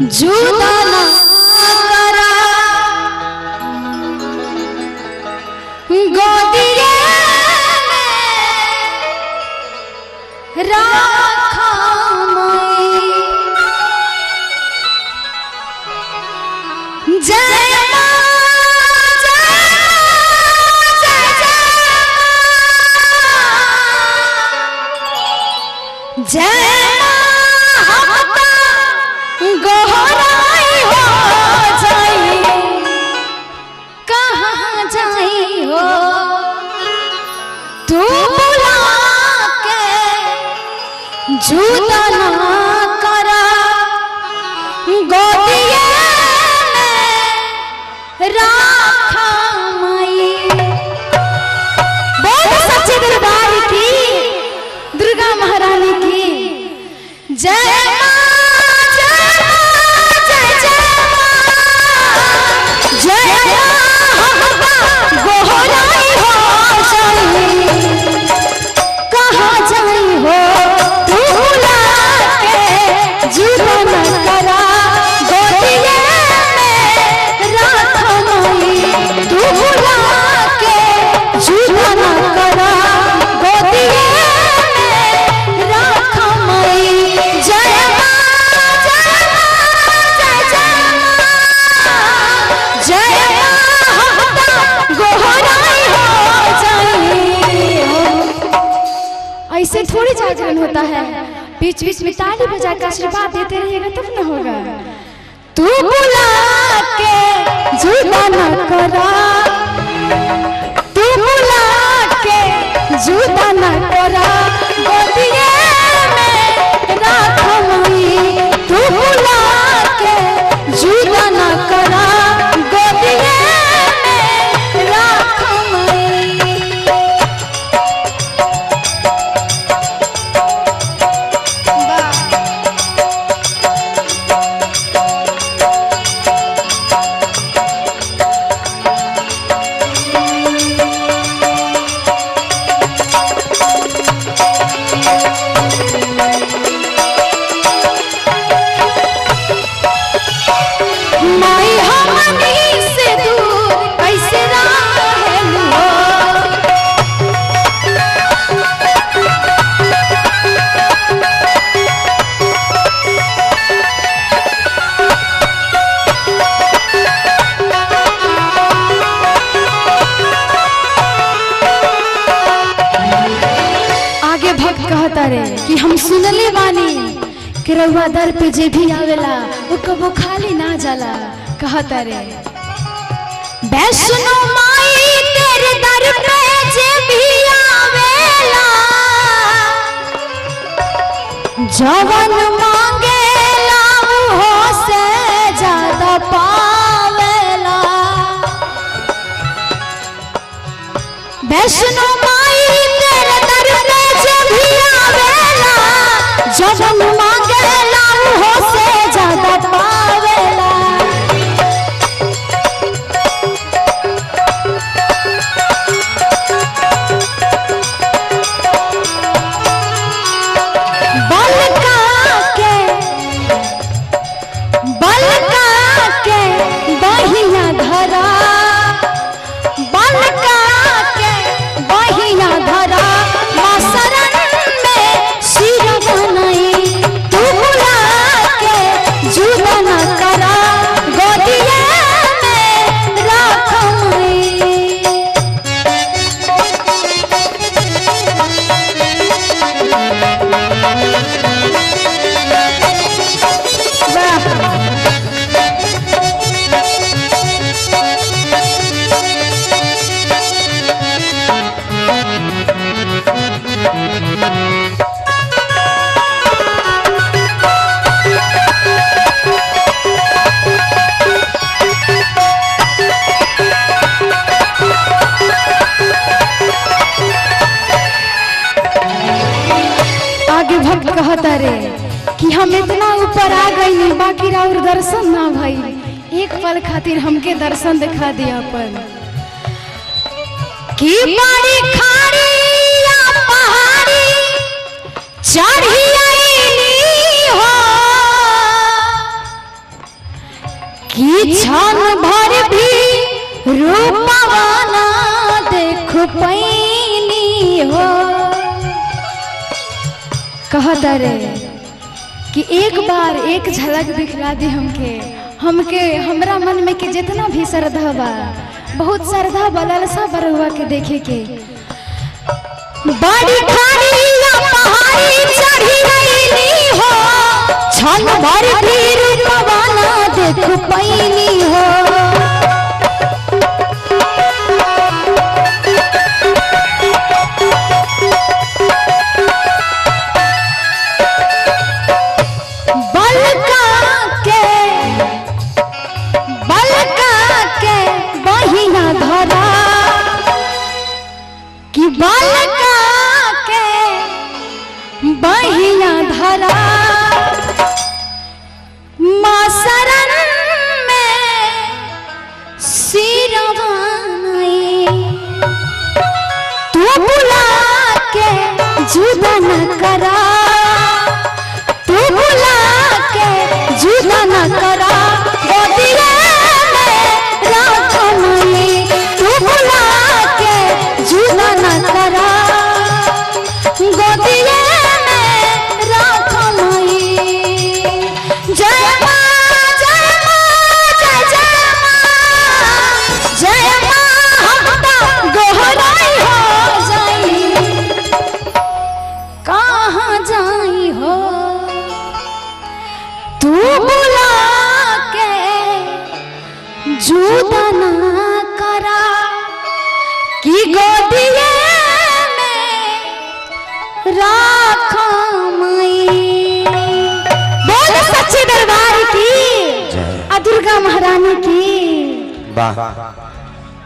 जुदा ना करा गोदिए में राखा मई जय जय गोहराई हो जाई कहाँ जाई हो तू बुला के जुदा ना करा गोदिए में राखा मई। बोल सच्चे दरबार की दुर्गा महारानी की जय ऐसे थोड़ी जागरण होता है, बीच बीच में ताली बजा कर आशीर्वाद देते रहिएगा तब ना होगा। तू बुला के जुदा ना करा, तू बुला के जुदा ना करा गोदिए में राखा मई। तू बुला के जुदा ना करा गोदिए में राखा मई। कि हम सुनले बानी कि रउआ दर पे जे भी आवेला वो कबो खाली ना जाला। कहता रे वैष्णो माई तेरे दर पे जे भी आवेला जवन मांगेला वो से ज्यादा पावेला। वैष्णो माई तेरे दर पे जे भी आवेला जवन मांगेला वो से ज्यादा पावेला। बलका के बहिया धरा, बलका के बहिया धरा मां शरण में सिर बनाई। तू बुला के जुदा ना करा गोदिए में राखा मई। आगे भक्त कहता रे कि हम इतना ऊपर आ गई बाकी और दर्शन ना भई। एक पल खातिर हमके दर्शन दिखा दिया अपन कि बड़ी खाड़ी या पहाड़ी चढ़ी आईनी हो कि क्षण भर भी रूपवाना देख पैनी हो। कहता रे कि एक बार एक झलक दिखला दी हमके हमरा मन में कि जितना भी श्रद्धा बा, बहुत श्रद्धा बललसा बरुआ के देखे के। बड़ी खाड़ी या पहाड़ी चढ़ी गईली हो, क्षण भर भी रूपवाना देख पैनी हो। बालका के बहिया धरा माँ शरण में सिरवाई, तू बुला के जुदा न करा, तू बुला के जुदा न करा, गोदिया में राखमई, तू बुला के जुदा न करा, गोदिया में राखमई। जय माँ जय माँ जय जय माँ जय माँ, हम तो गोहराई हो जाई, कहाँ जाई हो, तू बुला के जुदा ना करा, कि गोदिया में राखमई। बोल सच्चे दरबार की, दुर्गा महारानी की। वाह।